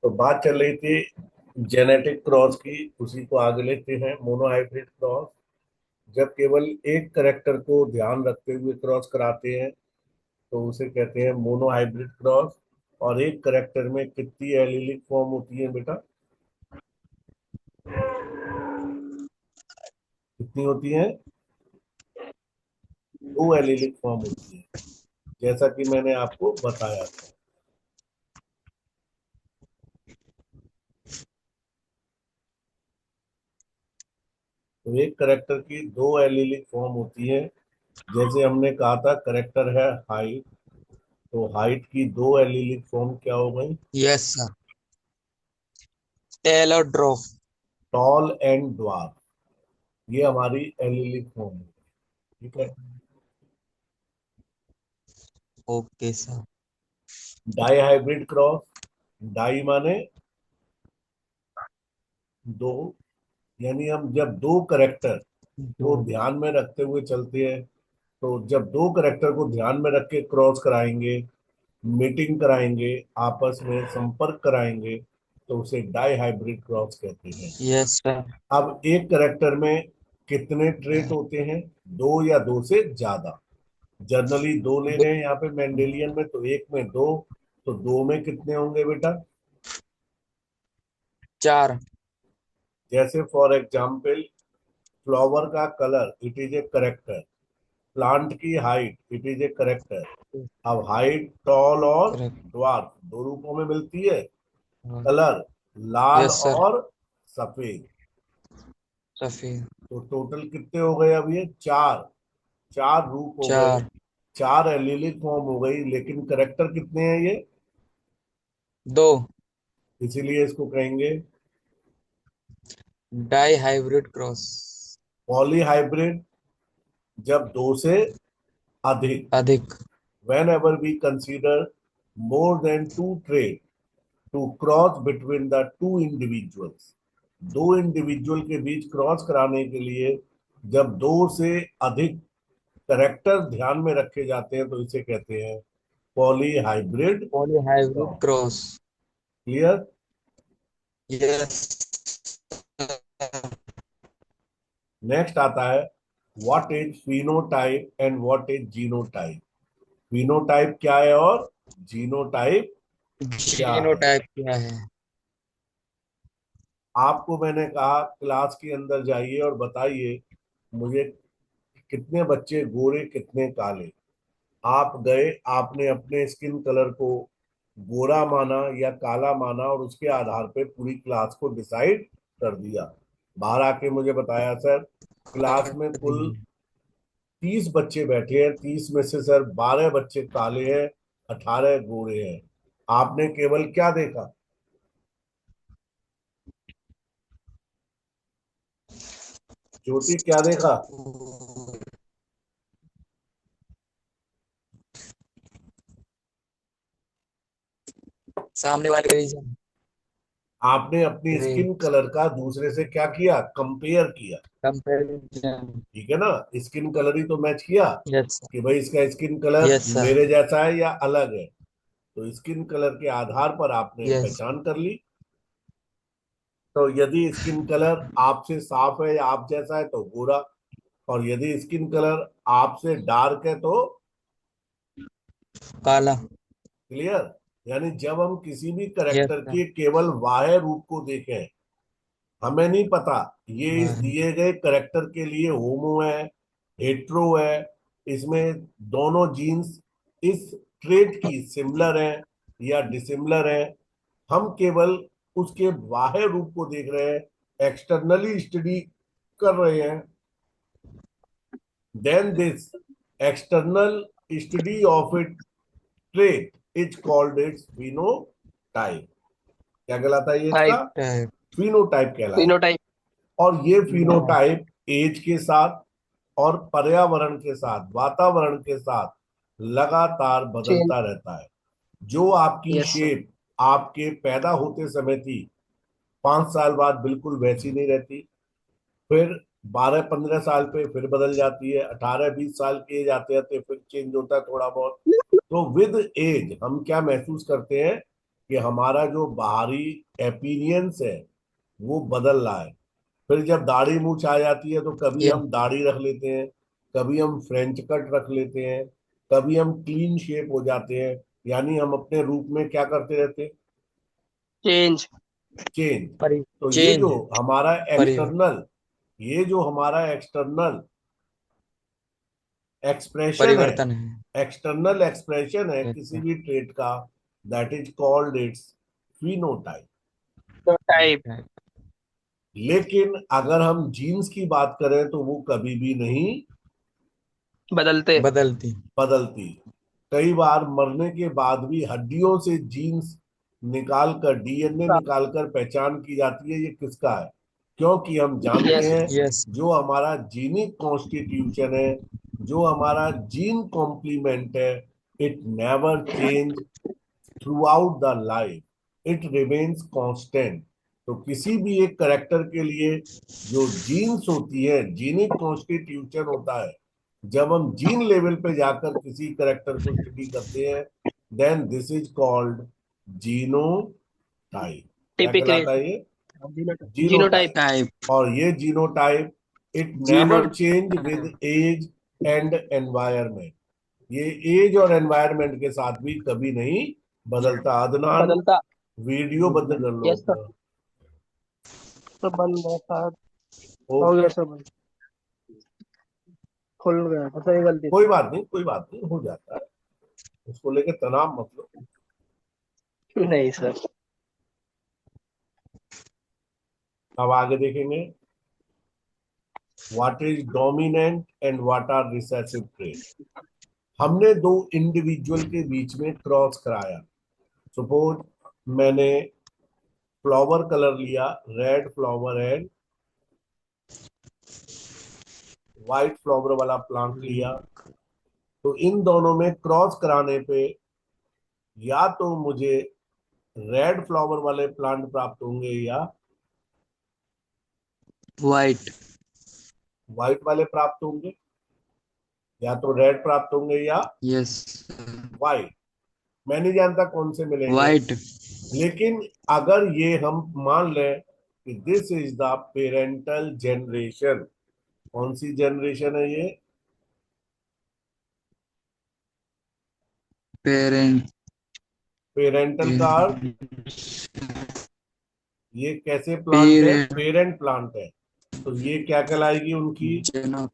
तो बात चल रही थी जेनेटिक क्रॉस की, उसी को आगे लेते हैं। मोनोहाइब्रिड क्रॉस जब केवल एक करेक्टर को ध्यान रखते हुए क्रॉस कराते हैं तो उसे कहते हैं मोनोहाइब्रिड क्रॉस। और एक करेक्टर में कितनी एलीलिक फॉर्म होती है बेटा? कितनी होती है? दो एलीलिक फॉर्म होती है, जैसा कि मैंने आपको बताया था। तो एक करेक्टर की दो एलीलिक फॉर्म होती है। जैसे हमने कहा था करेक्टर है हाइट, तो हाइट की दो एलीलिक फॉर्म क्या हो गई? Yes sir. टेल और ड्रॉप। टॉल एंड ड्वार्फ, ये हमारी एलीलिक फॉर्म है। ठीक है। Okay sir. Dihybrid cross, di माने दो, यानी हम जब दो करेक्टर दो। को ध्यान में रखते हुए चलते हैं, तो जब दो करेक्टर को ध्यान में रख के क्रॉस कराएंगे, मीटिंग कराएंगे, आपस में संपर्क कराएंगे, तो उसे डाई हाइब्रिड क्रॉस कहते हैं। Yes sir. अब एक करेक्टर में कितने ट्रेट होते हैं? दो या दो से ज्यादा। जनरली दो ले दो। रहे हैं यहाँ पे मेंडेलियन में, तो एक में दो, तो दो में कितने होंगे बेटा? चार। जैसे फॉर एग्जाम्पल, फ्लावर का colour it is a character, plant की height it is a character. अब हाइट टॉल और करेक्ट। ड्वार्फ दो रूपों में मिलती है। कलर लाल यस सर। और सफेद। सफेद। तो टोटल कितने हो गए? अब ये चार, चार रूप हो गए, चार। चार एलिलिक फॉर्म हो गई, लेकिन करेक्टर कितने हैं ये? दो। इसीलिए इसको कहेंगे डाई हाइब्रिड क्रॉस। पॉलीहाइब्रिड, जब दो से अधिक। अधिक। whenever we consider more than two traits to cross between the two individuals, दो इंडिविजुअल के बीच क्रॉस कराने के लिए जब दो से अधिक करेक्टर ध्यान में रखे जाते हैं तो इसे कहते हैं polyhybrid poly hybrid cross. Cross. Clear? Yes. Next आता है what is phenotype and what is genotype. Phenotype क्या है और जीनोटाइप क्या है? जीनोटाइप क्या है? आपको मैंने कहा क्लास के अंदर जाइए और बताइए मुझे कितने बच्चे गोरे कितने काले। आप गए, आपने अपने स्किन कलर को गोरा माना या काला माना और उसके आधार पे पूरी क्लास को डिसाइड कर दिया। बाहर आके मुझे बताया सर क्लास कर में कुल दिए। 30 बच्चे बैठे हैं, 30 में से सर 12 बच्चे काले हैं, 18 गोरे हैं। आपने केवल क्या देखा? ज्योति क्या देखा? सामने वाले रीजन। आपने अपनी स्किन रेट। कलर का दूसरे से क्या किया? कंपेयर किया। कंपेरिजन। ठीक है ना? स्किन कलर ही तो मैच किया यस सर। कि भाई इसका स्किन कलर यस सर। मेरे जैसा है या अलग है। तो स्किन कलर के आधार पर आपने यस। पहचान कर ली। तो यदि स्किन कलर आपसे साफ है या आप जैसा है तो गोरा, और यदि स्किन कलर आपसे डार्क है तो काला। क्लियर। यानी जब हम किसी भी यस करेक्टर सर। के केवल बाह्य रूप को देखें, हमें नहीं पता ये इस वाह। दिए गए करेक्टर के लिए होमो है, हेट्रो है, इसमें दोनों जीन्स इस ट्रेट की सिमिलर है या डिसिमिलर है। हम केवल उसके बाह्य रूप को देख रहे हैं, एक्सटर्नली स्टडी कर रहे हैं। Then this external study of it trait is called its phenotype. क्या कहलाता है ये? इसका टाइप टाइप। फिनोटाइप कहलाता फिनोटाइप। है। और ये नो। फिनोटाइप एज के साथ और पर्यावरण के साथ, वातावरण के साथ लगातार चेंज। बदलता रहता है। जो आपकी यस सर। शेप आपके पैदा होते समय थी, 5 साल बाद बिल्कुल वैसी नहीं रहती। फिर 12-15 साल पे फिर बदल जाती है, 18-20 साल की एज आते आते फिर चेंज होता है थोड़ा बहुत। तो विद एज हम क्या महसूस करते हैं कि हमारा जो बाहरी अपीयरेंस है वो बदल रहा है। फिर जब दाढ़ी मूछ आ जाती है तो कभी यस। हम दाढ़ी रख लेते हैं, कभी हम फ्रेंच कट रख लेते हैं, कभी हम क्लीन शेप हो जाते हैं। यानी हम अपने रूप में क्या करते रहते हैं? चेंज। चेंज। परि तो ये जो चेंज। हमारा परिवर्तन। एक्सटर्नल, ये जो हमारा एक्सटर्नल एक्सप्रेशन है, परिवर्तन है। एक्सटर्नल एक्सप्रेशन है यस। किसी भी ट्रेट का, that is called its phenotype. तो टाइप। लेकिन अगर हम जीन्स की बात करें तो वो कभी भी नहीं बदलते। बदलती। बदलती। कई बार मरने के बाद भी हड्डियों से जीन्स निकाल कर, डीएनए निकाल कर पहचान की जाती है ये किसका है, क्योंकि हम जानते यस। हैं यस। जो हमारा जीनिक कॉन्स्टिट्यूशन है, जो हमारा जीन कॉम्प्लीमेंट है, it never change through out the life, it remains constant. तो किसी भी एक करेक्टर के लिए जो जीन्स होती है, जीनिक कॉन्स्टिट्यूशन होता है, जब हम जीन लेवल पे जाकर किसी करेक्टर को स्टडी करते हैं, then this is called genotype. क्या टिपिकली। कहलाता है ये? जीनोटाइप। जीनोटाइप। टाइप। और ये genotype it never change with genotype. Age and environment. ये एज और एनवायरमेंट के साथ भी कभी नहीं बदलता। अदनान, बदलता। वीडियो बंद कर लो यस सर। अपना। तो बंद है सर। हो ओके। गया सर बंद। खुल गया था सही, गलती कोई से। बात नहीं, कोई बात नहीं, हो जाता है। उसको लेके तनाव मत लो। नहीं सर। अब आगे देखेंगे, what is dominant and what are recessive trait. हमने दो इंडिविजुअल के बीच में क्रॉस कराया। सपोज मैंने फ्लावर कलर लिया, red flower and white flower वाला प्लांट लिया। तो इन दोनों में क्रॉस कराने पे या तो मुझे रेड फ्लावर वाले प्लांट प्राप्त होंगे या वाइट। व्हाइट वाले प्राप्त होंगे, या तो रेड प्राप्त होंगे या यस। व्हाइट। मैं नहीं जानता कौन से मिलेंगे। वाइट। लेकिन अगर ये हम मान लें कि this is the parental generation, कौन सी जनरेशन है ये? पेरेंट। पेरेंटल का अर्थ, ये कैसे प्लांट है? पेरेंट। पेरेंट प्लांट है। तो ये क्या कहलाएगी उनकी? जना।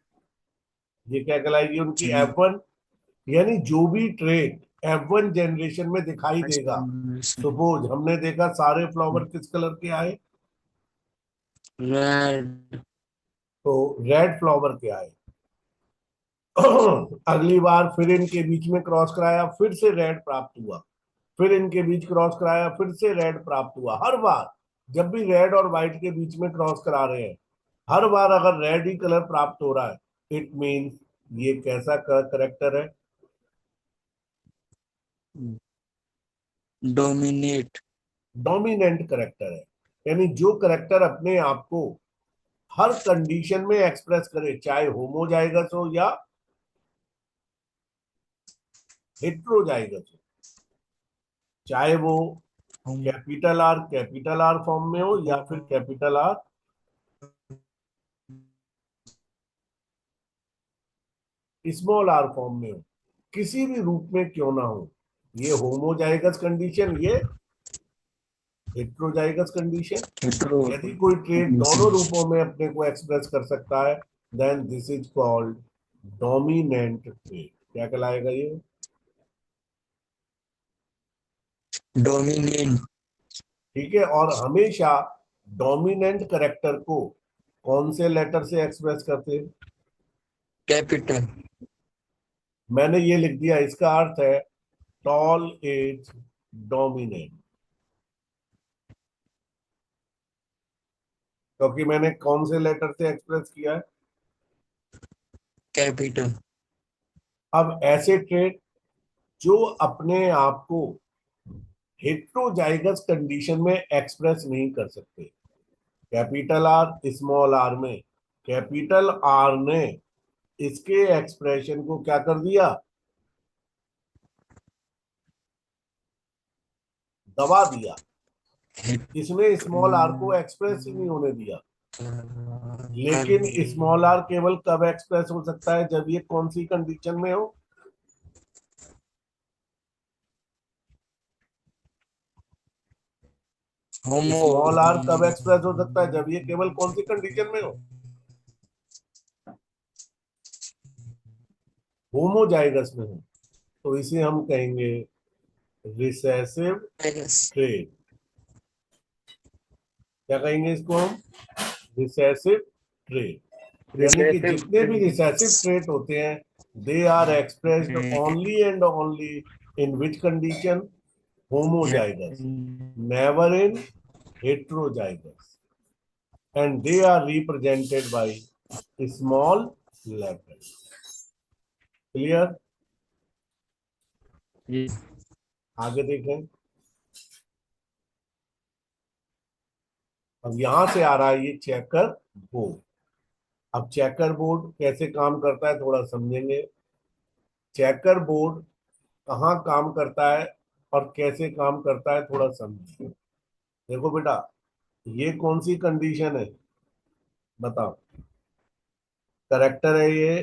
ये क्या कहलाएगी उनकी? जना। F1। यानी जो भी ट्रेट F1 जनरेशन में दिखाई देगा। सपोज हमने देखा सारे फ्लावर किस कलर के आए? रेड। तो रेड फ्लावर के आए। अगली बार फिर इनके बीच में क्रॉस कराया, फिर से रेड प्राप्त हुआ। फिर इनके बीच क्रॉस कराया, फिर से रेड प्राप्त हुआ। हर बार जब भी रेड और व्हाइट के बीच में क्रॉस करा रहे हैं, हर बार अगर रेड ही कलर प्राप्त हो रहा है, इट मीन्स ये कैसा करेक्टर है? डोमिनेट। डोमिनेंट करेक्टर है। यानी जो करेक्टर अपने आप को हर कंडीशन में एक्सप्रेस करे, चाहे होमोजाइगस हो या हेट्रोजाइगस हो, चाहे वो कैपिटल आर फॉर्म में हो या फिर capital R small R form में हो, किसी भी रूप में क्यों ना हो, ये होमोजाइगस कंडीशन, ये हेट्रोजाइगस कंडीशन। हेट्रो। यदि कोई ट्रेड दोनों रूपों में अपने को एक्सप्रेस कर सकता है, then this is called dominant trait. क्या कहलाएगा ये? डोमिनेट। ठीक है। और हमेशा डोमिनेंट करेक्टर को कौन से लेटर से एक्सप्रेस करते हैं? कैपिटल। मैंने ये लिख दिया, इसका अर्थ है टॉल एज डोमिनेंट। क्योंकि मैंने कौन से लेटर से एक्सप्रेस किया है? कैपिटल। अब ऐसे ट्रेड जो अपने आप को हेट्रोजाइगस कंडीशन में एक्सप्रेस नहीं कर सकते, कैपिटल आर स्मॉल आर में कैपिटल आर ने इसके एक्सप्रेशन को क्या कर दिया? दबा दिया, हिट इसने स्मॉल आर को एक्सप्रेस ही नहीं होने दिया। लेकिन स्मॉल आर केवल कब एक्सप्रेस हो सकता है, जब ये कौन सी कंडीशन में हो? होमो स्मॉल आर कब एक्सप्रेस हो सकता है, जब ये केवल कौन सी कंडीशन में हो? होमोजाइगस में हो। तो इसे हम कहेंगे रिसेसिव ट्रेट। क्या कहेंगे इसको हम? Recessive trait. यानी कि रिसेसिव जितने भी रिसेसिव ट्रेट होते हैं, they are expressed only and only in which condition? Homozygous, never in heterozygous, and they are represented by small letters. Clear? आगे देखें। अब यहां से आ रहा है ये चेकर बोर्ड। अब चेकर बोर्ड कैसे काम करता है थोड़ा समझेंगे। चेकर बोर्ड कहाँ काम करता है और कैसे काम करता है थोड़ा समझिए। देखो बेटा, ये कौन सी कंडीशन है बताओ? करेक्टर है ये,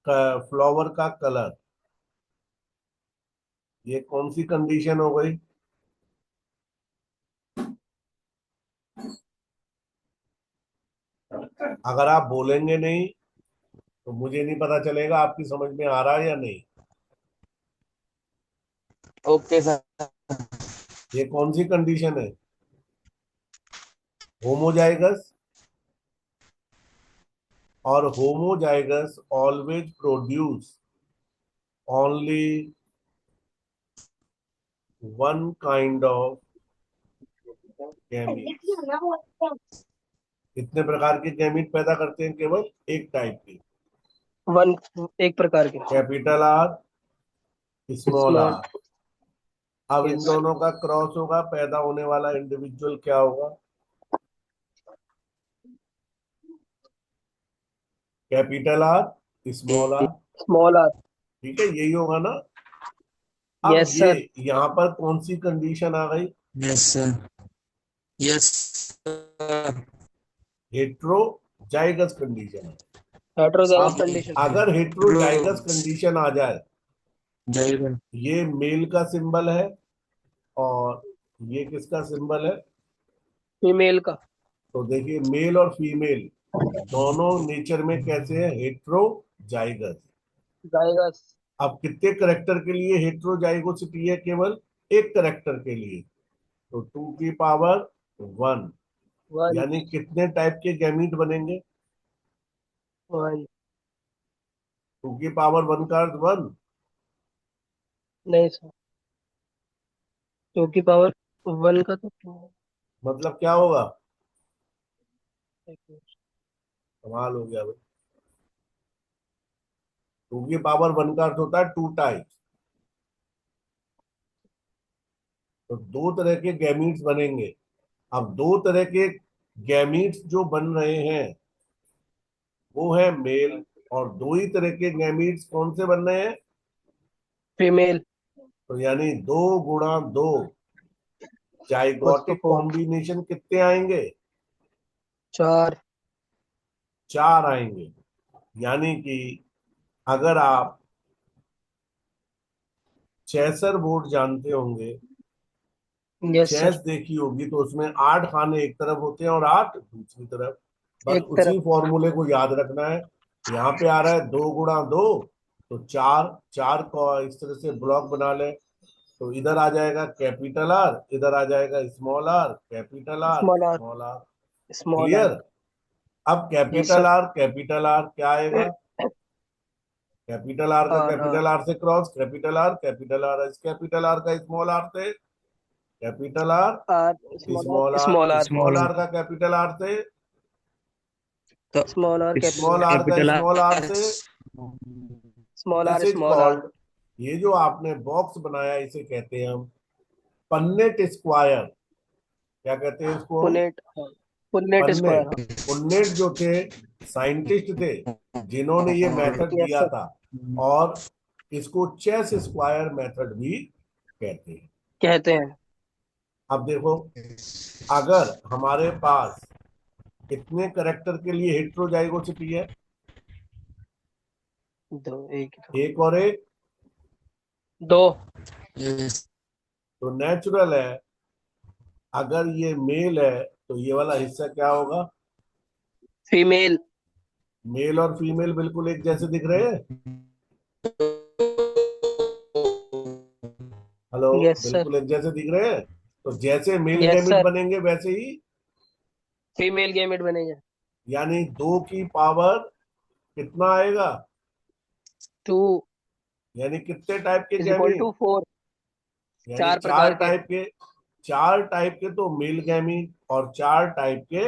फ्लावर का कलर। ये कौन सी कंडीशन हो गई? अगर आप बोलेंगे नहीं तो मुझे नहीं पता चलेगा आपकी समझ में आ रहा है या नहीं। Okay sir. ये कौन सी कंडीशन है? होमोजाइगस। और homozygous always produce only one kind of gamete. कितने प्रकार के गैमीट पैदा करते हैं? केवल एक टाइप के। वन, एक प्रकार के। Capital R, small small. R. अब इन यस। दोनों का क्रॉस होगा, पैदा होने वाला इंडिविजुअल क्या होगा? Capital R, small R. Small R. ठीक है, यही होगा ना? अब यस ये सर। यहाँ पर कौन सी कंडीशन आ गई? Yes sir. Yes sir. Heterozygous condition है। हेट्रोजाइगस अब कंडीशन। अगर हेट्रोजाइगस कंडीशन आ जाए, जाएगा। ये मेल का सिंबल है और ये किसका सिंबल है? फीमेल का। तो देखिए, मेल और फीमेल दोनों नेचर में कैसे है? हेट्रोजाइगस। जाइगस। अब कितने करेक्टर के लिए हेट्रोजाइगोसिटी है? केवल एक करेक्टर के लिए। तो 2 की पावर 1। वन। यानी कितने टाइप के गैमीट बनेंगे? वन। 2 की पावर 1 का अर्थ 1। नहीं सर, 2 की पावर 1 का तो टू। मतलब क्या होगा? एक मिनट। कमाल हो गया भाई। 2 की पावर 1 का अर्थ होता है 2 टाइप। तो 2 तरह के गैमीट्स बनेंगे। अब 2 तरह के गैमीट्स जो बन रहे हैं वो है मेल, और 2 ही तरह के गैमीट्स कौन से बन रहे हैं? फीमेल। तो यानी 2 × 2 कुछ तो जाइगोटिक फोर। कॉम्बिनेशन कितने आएंगे? 4। 4 आएंगे। यानी कि अगर आप चेसर बोर्ड जानते होंगे, यस चेस सर। देखी होगी, तो उसमें 8 खाने एक तरफ होते हैं और 8 दूसरी तरफ। बस एक उसी तरफ। फॉर्मूले को याद रखना है। यहाँ पे आ रहा है 2 × 2, तो 4 4 को इस तरह से ब्लॉक बना ले। तो इधर आ जाएगा कैपिटल आर, इधर आ जाएगा small R, capital R, small R. Small R. Small R. Clear? अब यस सर। कैपिटल आर क्या आएगा? कैपिटल आर का आर आर। कैपिटल आर से cross, capital R, capital R, इस कैपिटल आर का स्मॉल आर से, capital R, R. Small small R. Small R, R. Small small R का capital R से, तो small R capital small R. R का capital small R are. से। Small this R. Is small R. Called, ये जो आपने box बनाया इसे कहते हैं हम पन्नेट स्क्वायर। क्या कहते हैं इसको हम? पुनेट। Punnett square. पन्नेट। पुन्नेट जो थे, साइंटिस्ट थे जिन्होंने ये मेथड यस दिया सर। था। और इसको चेस स्क्वायर मेथड भी कहते हैं। कहते हैं। अब देखो, अगर हमारे पास कितने करेक्टर के लिए हेट्रोजाइगोसिटी है? दो, एक, एक और एक। दो। yes, तो नेचुरल है, अगर ये मेल है तो ये वाला हिस्सा क्या होगा? फीमेल। मेल और फीमेल बिल्कुल एक जैसे दिख रहे हैं। Hello, yes sir. बिल्कुल एक जैसे दिख रहे हैं। तो जैसे मेल यस गैमेट सर। बनेंगे वैसे ही, फीमेल गैमेट बनेगा। यानी 2 की पावर कितना आएगा? टू यानी कितने टाइप के is equal gamete? Two four. यानी चार चार प्रकार के। टाइप के। चार टाइप के तो मेल गैमीट और चार टाइप के।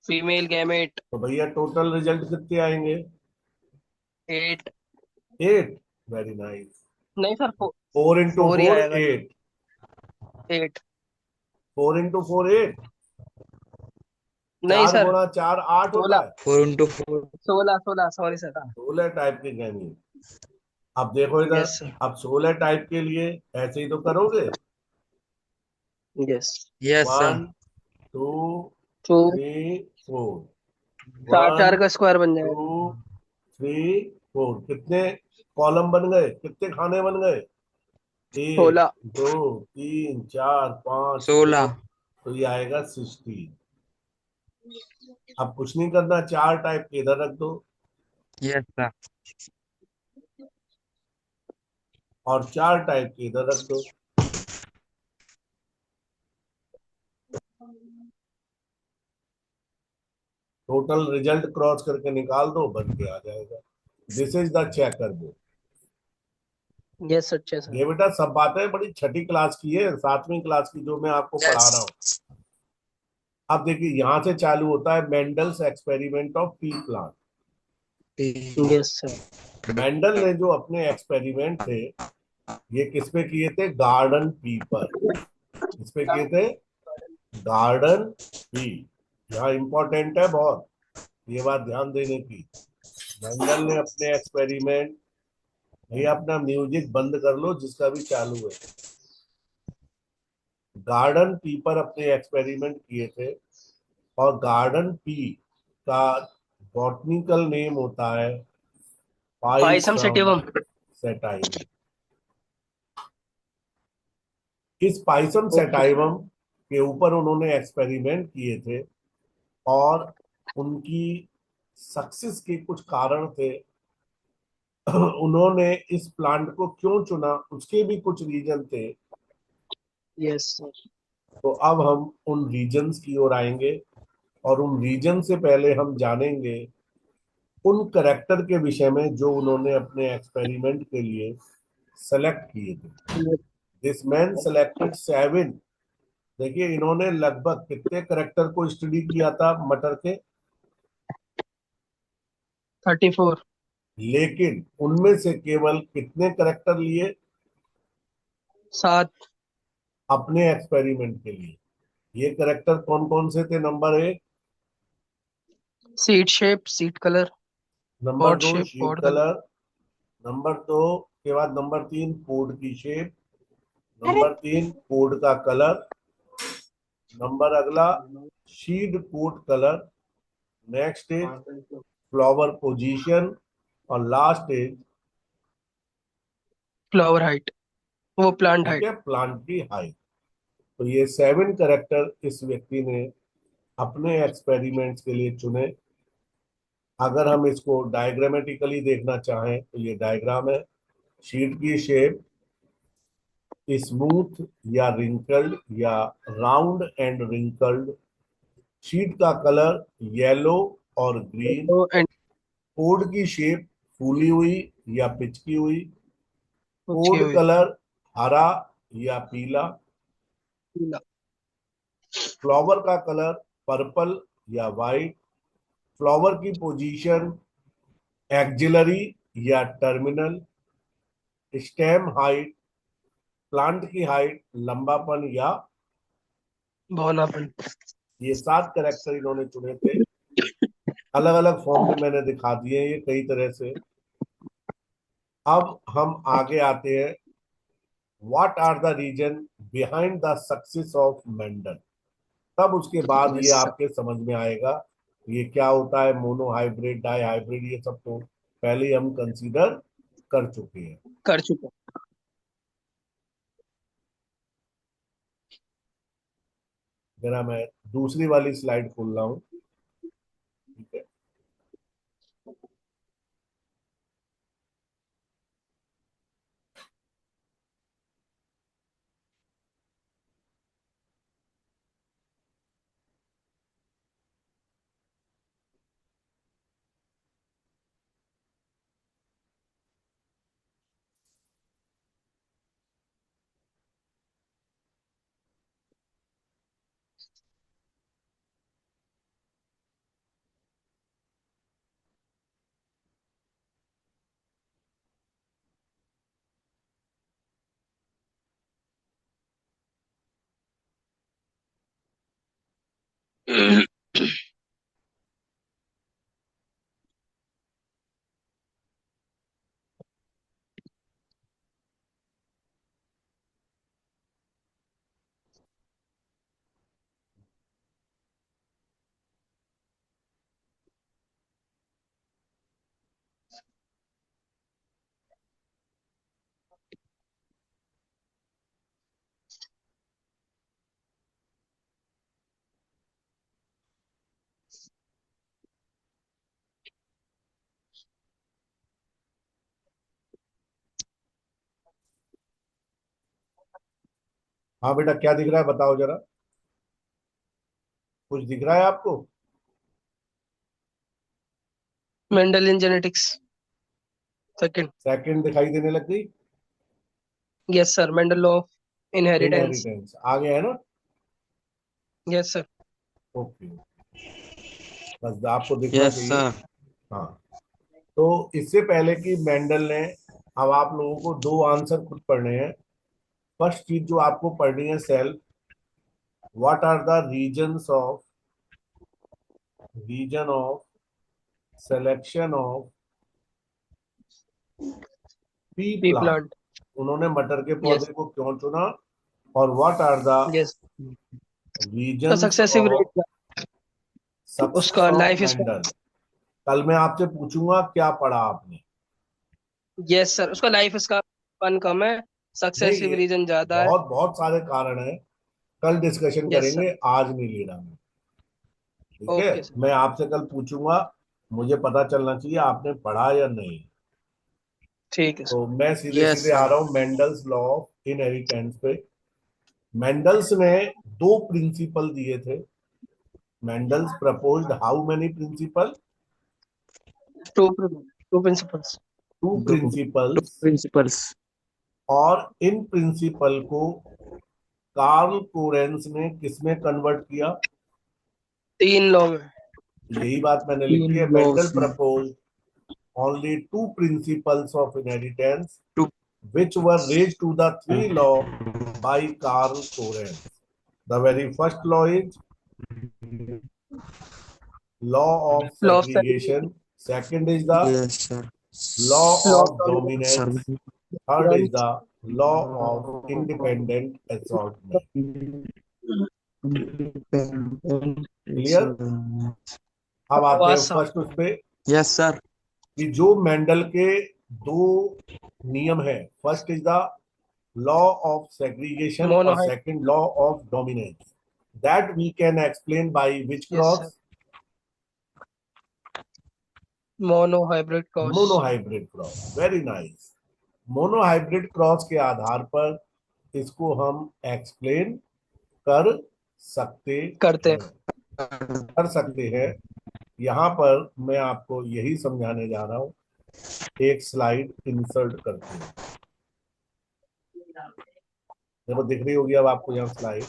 Female gamete. तो भैया टोटल रिजल्ट कितने आएंगे? 8। 8। Very nice. नहीं सर, 4 इंटू 4 ही फोर आएगा। 8। 8। 4 इंटू फोर 8। नहीं चार सर, गुणा चार 8 होता 16। है। 4 into 4, 16, सॉरी सर। 16 टाइप के गैमीट। अब देखो इधर, यस सर। अब 16 टाइप के लिए ऐसे ही तो करोगे। यस। yes sir, 1 2 two. 3 4। चार 1 चार का स्क्वायर बन जाएगा। 2 3 4। कितने कॉलम बन गए, कितने खाने बन गए? एक, 16। दो, तीन, चार, पाँच, छह। 16, तो ये आएगा 16। अब कुछ नहीं करना, चार टाइप के इधर रख दो yes sir, और चार टाइप के इधर रख दो। टोटल रिजल्ट क्रॉस करके निकाल दो, बन के आ जाएगा। This is the checker board. Yes अच्छा सर। ये बेटा सब बातें बड़ी छठी क्लास की है, 7वीं क्लास की जो मैं आपको पढ़ा रहा हूँ। yes, अब देखिए यहां से चालू होता है Mendel's experiment of P plant. Yes sir. Mendel ने जो अपने एक्सपेरिमेंट थे, ये किस पे किए थे? गार्डन पी पर। किस पे किए थे? Garden pea. यहाँ इंपॉर्टेंट है बहुत, ये बात ध्यान देने की। मेंडल ने अपने एक्सपेरिमेंट, भैया अपना म्यूजिक बंद कर लो जिसका भी चालू है। गार्डन पी पर अपने एक्सपेरिमेंट किए थे। और गार्डन पी का बॉटनिकल नेम होता है पाइसम पाइसम सेटिवम। सेटाइवम। इस पाइसम ओके। सेटाइवम के ऊपर उन्होंने एक्सपेरिमेंट किए थे, और उनकी सक्सेस के कुछ कारण थे। उन्होंने इस प्लांट को क्यों चुना, उसके भी कुछ रीजन थे। Yes sir. तो अब हम उन रीजन्स की ओर आएंगे, और उन रीजन से पहले हम जानेंगे उन करेक्टर के विषय में जो उन्होंने अपने एक्सपेरिमेंट के लिए सेलेक्ट किए थे। This man selected 7। देखिए इन्होंने लगभग कितने करेक्टर को स्टडी किया था मटर के? 34। लेकिन उनमें से केवल कितने करेक्टर लिए 7। अपने एक्सपेरिमेंट के लिए? ये करेक्टर कौन कौन से थे? Number 1, seat shape, seat colour, number pot 2 shape, sheet pot colour. Colour, number 2 के बाद नंबर 3 पोड की शेप, नंबर 3 पोड का कलर, नंबर अगला seed coat colour, next is flower position, और लास्ट इज, फ्लावर हाइट, वो प्लांट ठीक हाइट। है, plant की हाइट। तो ये 7 करेक्टर इस व्यक्ति ने अपने एक्सपेरिमेंट्स के लिए चुने। अगर हम इसको डायग्रामेटिकली देखना चाहें तो ये डायग्राम है। शीट की शेप स्मूथ या रिंकल्ड या राउंड एंड रिंकल्ड। शीट का कलर येलो और ग्रीन। येलो एंड कोड की शेप फूली हुई या पिचकी हुई। पूछी कोड हुई। कलर हरा या पीला। पीला। फ्लावर का कलर पर्पल या वाइट। फ्लावर की पोजीशन एक्जिलरी या टर्मिनल। स्टेम हाइट, प्लांट की हाइट लंबापन या। भवनापन। ये 7 कैरेक्टर इन्होंने चुने थे। अलग अलग फॉर्म में मैंने दिखा दिए हैं ये कई तरह से। अब हम आगे आते हैं what are the reason behind the success of Mendel. तब उसके बाद ये यस सर। आपके समझ में आएगा ये क्या होता है, मोनो हाइब्रिड, डाई हाइब्रिड, ये सब तो पहले ही हम कंसीडर कर चुके हैं। कर चुका। जरा मैं दूसरी वाली स्लाइड खोल रहा हूँ। ठीक है। हाँ बेटा, क्या दिख रहा है बताओ जरा। कुछ दिख रहा है आपको? Mendelian genetics second. सेकंड दिखाई देने लग गई। Yes sir, Mendel law of inheritance. Inheritance आगे है ना? Yes sir. ओके, बस आपको दिखना यस चाहिए। सर। हाँ, तो इससे पहले कि मेंडल ने, अब आप लोगों को दो आंसर खुद पढ़ने हैं। फर्स्ट चीज जो आपको पढ़नी है, self, what are the reason of selection of pea pea plant. Plant. उन्होंने मटर के यस। पौधे को क्यों चुना, और व्हाट आर द यस। उसका reasons successive of rate, success उसका ऑफ लाइफ स्पैन। मेंडल। कल मैं आपसे पूछूंगा क्या पढ़ा आपने। यस सर, उसका लाइफ स्पैन कम है, नहीं, सक्सेसिव ये रीजन ज्यादा है। बहुत बहुत सारे कारण हैं, कल डिस्कशन यस सर। करेंगे, आज नहीं लेना मैं। ठीक है, ओके सर। मैं आपसे कल पूछूंगा, मुझे पता चलना चाहिए आपने पढ़ा या नहीं। ठीक है तो सर। मैं सीधे यस सीधे आ सर। रहा हूँ मेंडल्स लॉ ऑफ इनहेरिटेंस पे। मेंडल्स ने दो प्रिंसिपल दिए थे। Mendel's proposed how many principle? Two two principles. Two दो प्रिंसिपल्स। प्रिंसिपल्स। और इन प्रिंसिपल को कार्ल कोरेंस ने किसमें कन्वर्ट किया? तीन लॉ में। यही बात मैंने लिखी तीन है, मेंडल लॉस में। Proposed only two principles of inheritance two. which were raised to the three law by Karl Korens. The very first law is law of law of segregation. segregation. Second is the yes sir. law law of of dominance. dominance. Third is the law of independent assortment. Clear? अब आते आवाज हैं साफ। First उस पे, yes sir. कि जो Mendel के दो नियम है, first is the law of segregation और मोनोहाइट। Second law of dominance, that we can explain by which yes sir. Cross? Monohybrid cross. Monohybrid cross. Very nice. Monohybrid cross के आधार पर इसको हम एक्सप्लेन कर सकते करते हैं, हैं। कर सकते हैं। यहां पर मैं आपको यही समझाने जा रहा हूं, एक स्लाइड इंसर्ट करते हैं। देखो दिख रही होगी अब आपको यहाँ स्लाइड,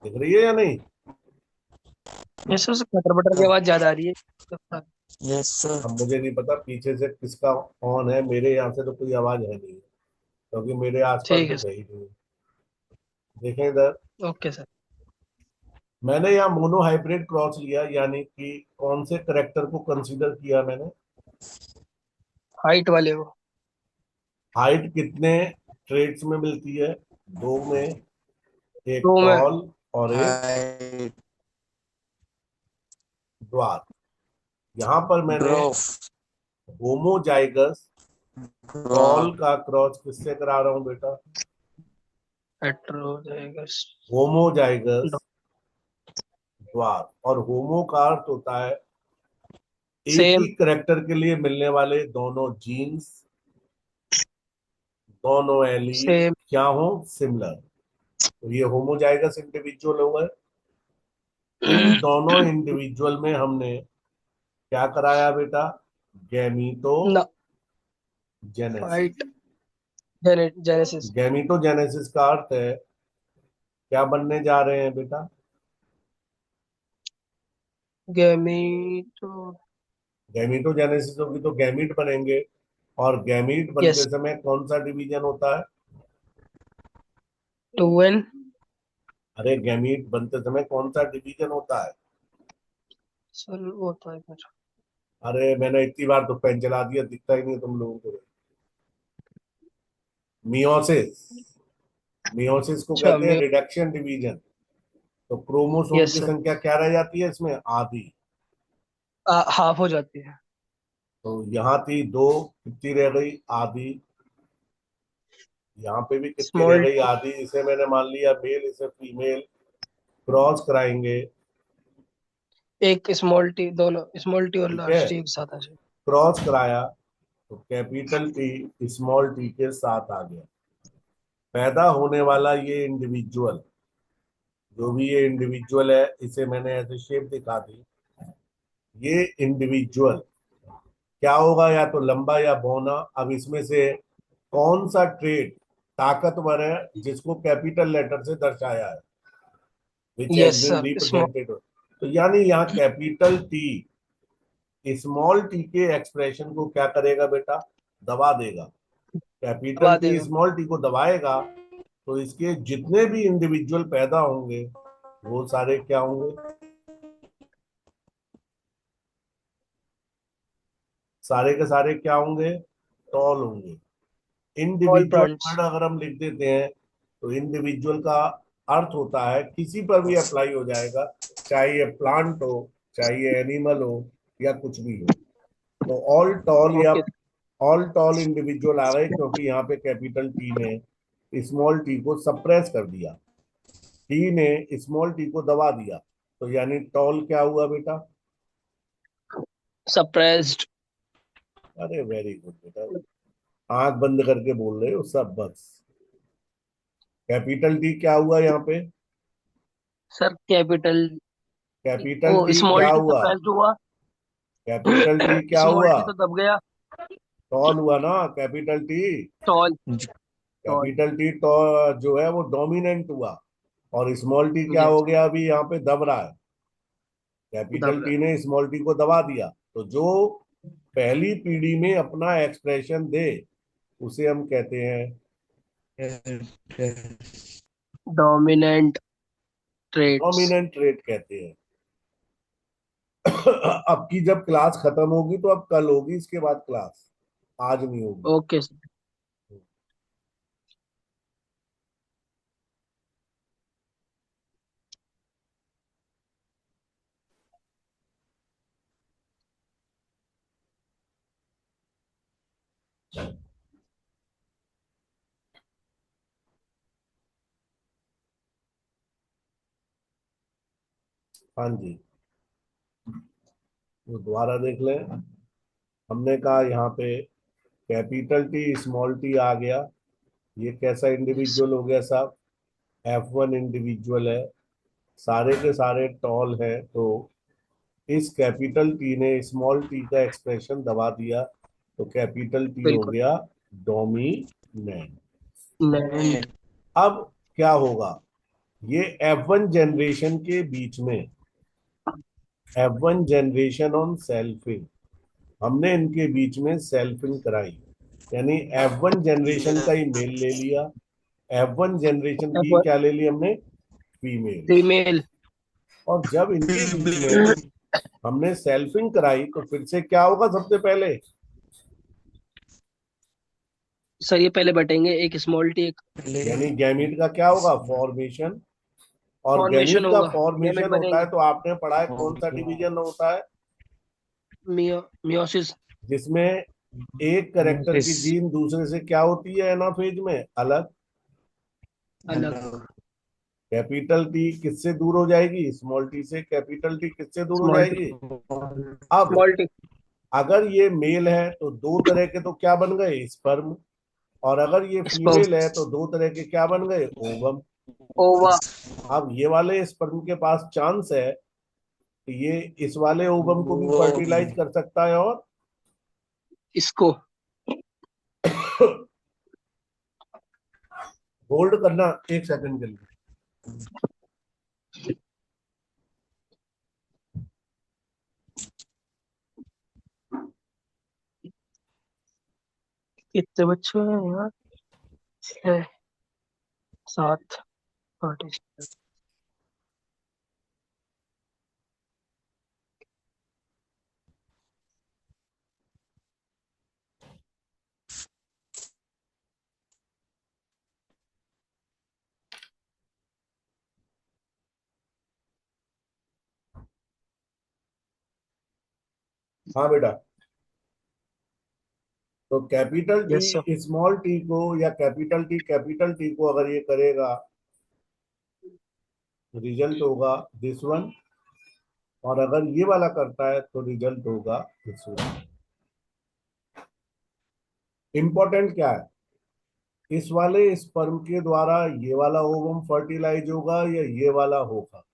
दिख रही है या नहीं? यस सर, कटर बटर की आवाज ज्यादा आ रही है। Yes sir. अब मुझे नहीं पता पीछे से किसका ऑन है, मेरे यहाँ से तो कोई आवाज है नहीं, क्योंकि मेरे आसपास ठीक है कुछ है ही नहीं। देखें इधर, सर। Okay sir. मैंने यहाँ मोनोहाइब्रिड क्रॉस लिया, यानी कि कौन से करेक्टर को कंसीडर किया मैंने? हाइट वाले को। हाइट कितने ट्रेड्स में मिलती है? दो में, एक दो में टॉल और एक हाइट ड्वार्फ। यहाँ पर मैंने ड्रॉफ होमोजाइगस टॉल ड्रॉफ का क्रॉस किससे करा रहा हूं बेटा? Heterozygous homozygous dwarf. और होमो का अर्थ होता है एक ही सेम करेक्टर के लिए मिलने वाले दोनों जीन्स, दोनों एलील सेम क्या हो, सिमिलर। तो ये होमोजाइगस इंडिविजुअल हो गए। इन दोनों इंडिविजुअल में हमने क्या कराया बेटा? गैमीटो ना जेनेसिस। फाइट जेनेसिस गैमीटोजेनेसिस का अर्थ है क्या बनने जा रहे हैं बेटा? गैमीटो गैमीटोजेनेसिस होगी तो गैमीट बनेंगे। और गैमीट यस बनते समय कौन सा डिवीजन होता है? 2n अरे गैमीट बनते समय कौन सा डिवीजन होता है? सर वो होता है कुछ अरे मैंने इतनी बार तो पेन चला दिया, दिखता ही नहीं तुम लोगों को। मियोसिस। मियोसिस को अच्छा कहते हैं रिडक्शन डिवीजन। तो क्रोमोसोम यस की सर संख्या क्या रह जाती है इसमें? आधी। हाफ हो जाती है तो यहाँ थी दो, कितनी रह गई? आधी। यहाँ पे भी कितनी रह स्मॉल गई? आधी। इसे मैंने मान लिया मेल, इसे फीमेल। क्रॉस कराएंगे। एक स्मॉल टी दोनों स्मॉल टी और ठीक है, लार्ज टी एक साथ आ जाए क्रॉस कराया तो कैपिटल टी स्मॉल टी के साथ आ गया। पैदा होने वाला ये इंडिविजुअल, जो भी ये इंडिविजुअल है, इसे मैंने ऐसे शेप दिखा दी। ये इंडिविजुअल क्या होगा? या तो लंबा या बौना। अब इसमें से कौन सा ट्रेड ताकतवर है जिसको कैपिटल लेटर से दर्शाया है? Which has yes been sir small represented. तो यानी यहाँ कैपिटल टी स्मॉल टी के एक्सप्रेशन को क्या करेगा बेटा? दबा देगा। कैपिटल दबा टी देगा स्मॉल टी को दबाएगा तो इसके जितने भी इंडिविजुअल पैदा होंगे वो सारे क्या होंगे? सारे के सारे क्या होंगे? टॉल होंगे। ऑल इंडिविजुअल प्लांट्स वर्ड अगर हम लिख देते हैं तो इंडिविजुअल का अर्थ होता है किसी पर भी अप्लाई हो जाएगा, चाहे ये प्लांट हो, चाहे ये एनिमल हो, या कुछ भी हो। तो ऑल टॉल या ओके ऑल टॉल इंडिविजुअल आ गए क्योंकि यहाँ पे कैपिटल टी ने स्मॉल टी को सप्रेस कर दिया। टी ने स्मॉल टी को दबा दिया। तो यानी टॉल क्या हुआ बेटा? सप्रेस्ड अरे वेरी गुड बेटा, आंख बंद करके बोल रहे हो सब बस। कैपिटल टी क्या हुआ यहाँ पे? सर कैपिटल कैपिटल वो टी स्मॉल क्या टी हुआ? सप्रेस्ड हुआ कैपिटल टी क्या स्मॉल हुआ? टी तो दब गया टॉल हुआ ना capital T. Tall tall capital T टॉ जो है वो डोमिनेंट हुआ। और स्मॉल टी क्या यस हो गया? अभी यहाँ पे दब रहा है। कैपिटल दब टी रहा ने स्मॉल टी को दबा दिया। तो जो पहली पीढ़ी में अपना एक्सप्रेशन दे उसे हम कहते हैं। डोमिनेंट ट्रेट्स डोमिनेंट ट्रेट कहते हैं। अब की जब क्लास खत्म होगी तो अब कल होगी इसके बाद क्लास, आज नहीं होगी। ओके सर हाँ जी, वो दोबारा देख लें। हमने कहा यहाँ पे कैपिटल टी स्मॉल टी आ गया। ये कैसा इंडिविजुअल हो गया साहब? F1 इंडिविजुअल है। सारे के सारे टॉल है। तो इस कैपिटल टी ने स्मॉल टी का एक्सप्रेशन दबा दिया तो कैपिटल टी हो बिल्कुल गया डोमिनेंट। नहीं अब क्या होगा? ये F1 जनरेशन के बीच में, F1 जनरेशन ऑन सेल्फिंग, हमने इनके बीच में सेल्फिंग कराई। यानी F1 जनरेशन का ही मेल ले लिया, F1 जनरेशन की क्या ले ली हमने? फीमेल। फीमेल और जब इनके बीच में हमने सेल्फिंग कराई तो फिर से क्या होगा? सबसे पहले सर ये पहले बटेंगे, एक स्मॉल टी एक यानी गैमीट का क्या होगा, फॉर्मेशन। और फॉर्मेशन गैमीट का होगा, गैमेट फॉर्मेशन होता है बनेंगे। तो आपने पढ़ा है कौन सा डिवीजन होता है, मियोसिस। जिसमें एक करेक्टर की मियोसिस। जीन दूसरे से क्या होती है एनाफेज में, अलग। अलग। कैपिटल टी किससे दूर हो जाएगी, स्मॉल टी से। कैपिटल टी किससे दूर हो स्मॉल टी। जाएगी। अब स्मॉल टी। अगर ये मेल है तो दो तरह के तो क्या बन गए, स्पर्म। और अगर ये स्पर्म। फीमेल है तो दो तरह के क्या बन गए, ओवम। ओवा। अब ये वाले स्पर्म के पास चांस है कि ये इस वाले ओवम को भी फर्टिलाइज कर सकता है। और इसको। होल्ड करना एक सेकंड के लिए। कितने बच्चे हैं यार? 6 7 8। हाँ बेटा, तो capital yes sir. T small T को या कैपिटल टी को अगर ये करेगा, रिजल्ट होगा दिस वन। और अगर ये वाला करता है तो रिजल्ट होगा दिस वन। इंपॉर्टेंट क्या है, इस वाले स्पर्म के द्वारा ये वाला ओवम फर्टिलाइज होगा या ये वाला होगा।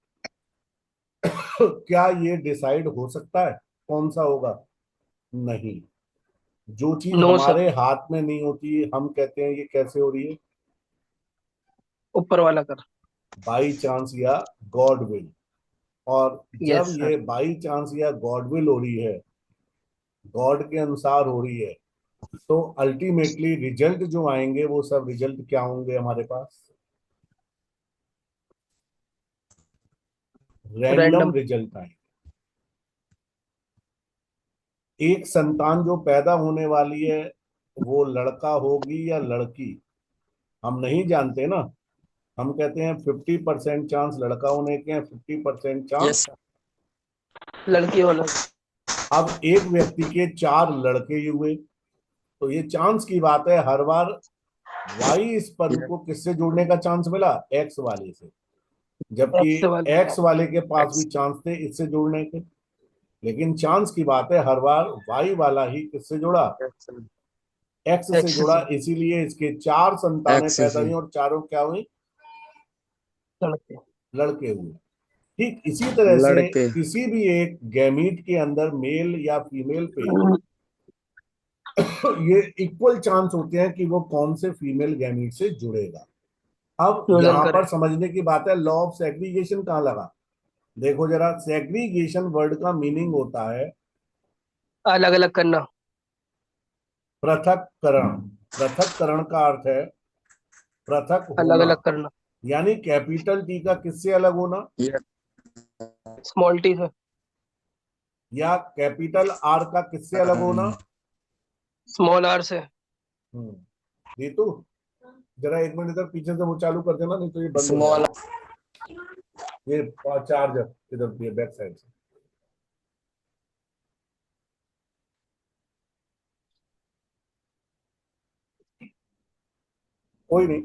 क्या ये डिसाइड हो सकता है कौन सा होगा, नहीं। जो चीज नो सर। हमारे हाथ में नहीं होती हम कहते हैं ये कैसे हो रही है, ऊपर वाला कर। बाई चांस या गॉड विल। और जब यस सर। ये बाई चांस या गॉड विल हो रही है, गॉड के अनुसार हो रही है, तो अल्टीमेटली रिजल्ट जो आएंगे वो सब रिजल्ट क्या होंगे हमारे पास, रैंडम रैंडम। रिजल्ट आएंगे। एक संतान जो पैदा होने वाली है वो लड़का होगी या लड़की, हम नहीं जानते ना। हम कहते हैं 50% चांस लड़का होने के हैं, 50% यस चांस। सर। लड़की वाला। अब एक व्यक्ति के चार लड़के हुए, तो ये चांस की बात है, हर बार वाई स्पर्म को किससे जोड़ने का चांस मिला, एक्स वाले से। जबकि एक्स वाला। एक्स वाले के पास भी एक्स। चांस थे इससे जोड़ने के। लेकिन चांस की बात है, हर बार वाई वाला ही किससे जुड़ा, एक्स से एक्स जुड़ा। से। इसीलिए इसके चार संतानें एक्स पैदा से हुई और चारों क्या हुई, लड़के। लड़के हुए। ठीक इसी तरह से लड़के। किसी भी एक गैमीट के अंदर मेल या फीमेल पे ये इक्वल चांस होते हैं कि वो कौन से फीमेल गैमीट से जुड़ेगा। अब फ्यूजन यहां करे। पर समझने की बात है, लॉ ऑफ सेग्रीगेशन कहाँ लगा। देखो जरा, सेग्रीगेशन वर्ड का मीनिंग होता है अलग अलग करना। पृथककरण। पृथककरण का अर्थ है पृथक अलग होना। अलग करना। यानी कैपिटल टी का किससे अलग होना, यस। स्मॉल टी से। या कैपिटल आर का किससे अलग होना। स्मॉल आर से। रितु, जरा एक मिनट इधर पीछे से वो चालू कर देना, नहीं तो ये बंद हो स्मॉल। जाएगा। ये चार्जर इधर ये बैक साइड से। कोई नहीं।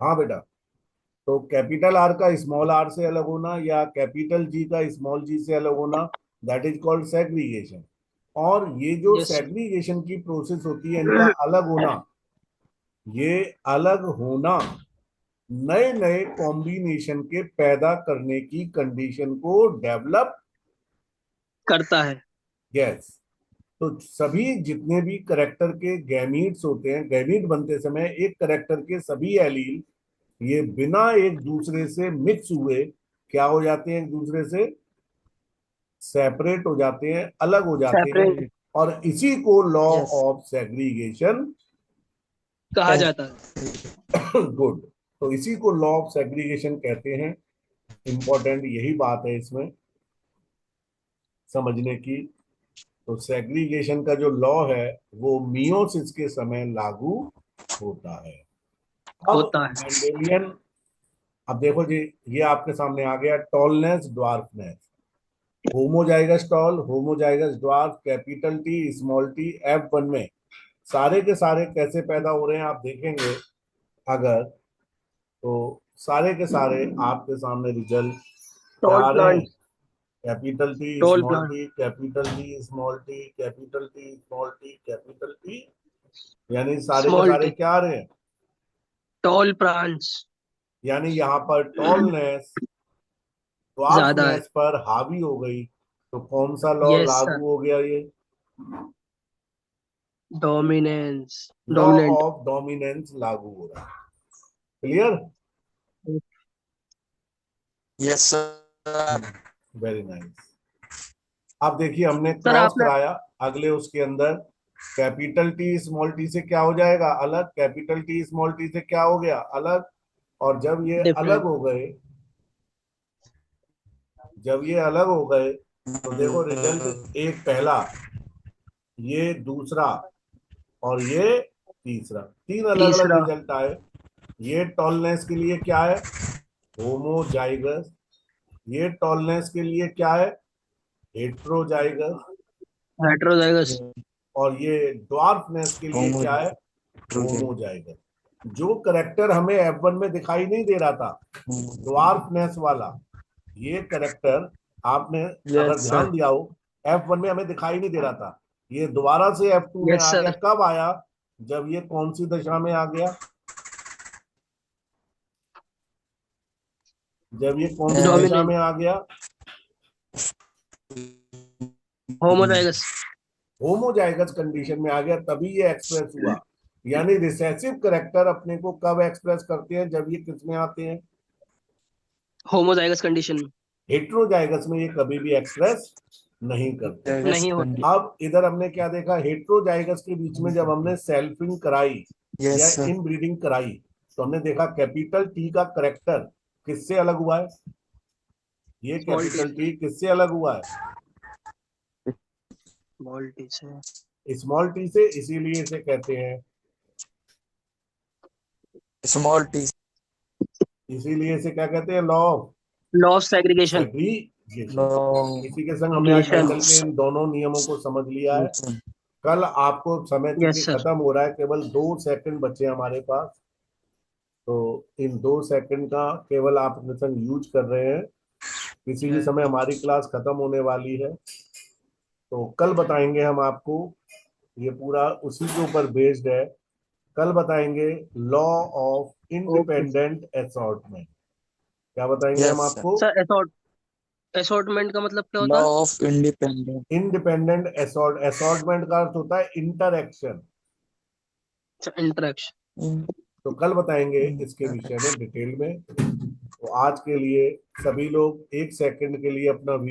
हाँ बेटा, तो कैपिटल आर का स्मॉल आर से अलग होना या कैपिटल जी का स्मॉल जी से अलग होना, दैट इज कॉल्ड सेग्रीगेशन। और ये जो यस सर। सेग्रीगेशन की प्रोसेस होती है, इनका अलग होना, ये अलग होना नए नए कॉम्बिनेशन के पैदा करने की कंडीशन को डेवलप। करता है। यस। तो सभी जितने भी करेक्टर के गैमीट्स होते हैं, गैमीट बनते समय एक करेक्टर के सभी एलील ये बिना एक दूसरे से मिक्स हुए क्या हो जाते हैं, एक दूसरे से सेपरेट हो जाते हैं, अलग हो जाते हैं। सेपरेट। और इसी को लॉ यस। ऑफ सेग्रीगेशन कहा जाता है। गुड, तो इसी को लॉ ऑफ सेग्रीगेशन कहते हैं। इंपॉर्टेंट यही बात है इसमें समझने की। तो सेग्रीगेशन का जो लॉ है वो मियोसिस के समय लागू होता है। अब होता है। मेंडेलियन, अब देखो जी, ये आपके सामने आ गया tallness, dwarfness, homozygous tall, homozygous dwarf, capital T, small T, F1 में सारे के सारे कैसे पैदा हो रहे हैं आप देखेंगे अगर, तो सारे के सारे आपके सामने रिजल्ट क्या टॉल आ रहे हैं? Plant. Capital T toll small plant. T, capital T small T, capital T small T, capital T, यानी सारे के स्मॉल सारे टी। क्या आ रहे हैं? टॉल प्लांट्स यानी यहाँ पर टॉलनेस ज्यादा है। ड्वार्फनेस पर हावी हो गई, तो कौन सा लॉ यस सर। लागू हो गया? ये dominance. Law dominant. Of dominance लागू हो रहा है। Clear? Yes sir. Very nice. अब देखिए हमने सर क्रॉस आपने कराया, अगले उसके अंदर कैपिटल टी स्मॉल टी से क्या हो जाएगा? अलग। कैपिटल टी स्मॉल टी से क्या हो गया? अलग। और जब ये अलग डिफरेंट। हो गए, जब ये अलग हो गए, तो देखो रिजल्ट, एक पहला, ये दूसरा, और ये तीसरा, तीन अलग अलग तीसरा। रिजल्ट आए। ये टॉलनेस के लिए क्या है? होमोजाइगस। ये टॉलनेस के लिए क्या है? हेट्रोजाइगस। हेट्रोजाइगस। और ये ड्वार्फनेस के लिए क्या है? होमोजाइगस। जो करेक्टर हमें F1 में दिखाई नहीं दे रहा था, ड्वार्फनेस वाला, ये करेक्टर आपने अगर यस ध्यान सर। दिया हो, F1 में हमें दिखाई नहीं दे रहा था, ये दोबारा से F2 में यस आ गया। सर। कब आया? जब ये कौन सी दशा में आ गया? जब ये कौन सी दशा डोमिनेंट। में आ गया? होमोजाइगस। होमोजाइगस कंडीशन में आ गया, तभी ये एक्सप्रेस हुआ। यानी रिसेसिव करेक्टर अपने को कब एक्सप्रेस करते हैं? जब ये किस में आते हैं? होमोजाइगस कंडीशन में हेट्रोजाइगस में ये कभी भी एक्सप्रेस नहीं करते। यस नहीं होते। अब इधर हमने क्या देखा? हेट्रोजाइगस के बीच में जब हमने सेल्फिंग कराई या सर। इन ब्रीडिंग कराई, तो हमने देखा कैपिटल टी का करेक्टर किससे अलग हुआ है? ये स्मॉल टी। कैपिटल टी किससे अलग हुआ है? स्मॉल टी से। स्मॉल टी से। इसीलिए इसे कहते हैं, स्मॉल टी। इसीलिए इसे क्या कहते हैं? Law of law of segregation. Segregation. Long इसी के संग हमने आज गेशन। मेंडल के इन दोनों नियमों को समझ लिया है। कल आपको, समय चूंकि यस सर। खत्म हो रहा है, केवल 2 सेकंड बचे हमारे पास, तो इन 2 सेकंड का केवल आप अपने संग यूज कर रहे हैं। किसी भी समय हमारी क्लास खत्म होने वाली है, तो कल बताएंगे हम आपको, ये पूरा उसी के ऊपर बेस्ड है। कल बताएंगे law of okay independent assortment. क्या बताएंगे हम यस सर। आपको? सर। असॉर्टमेंट का मतलब क्या लॉ होता है? Of independent. इंडिपेंडेंट असॉर्टमेंट का अर्थ होता है इंटरएक्शन। अच्छा, इंटरेक्शन। तो कल बताएंगे इसके विषय में डिटेल में। तो आज के लिए सभी लोग 1 सेकंड के लिए अपना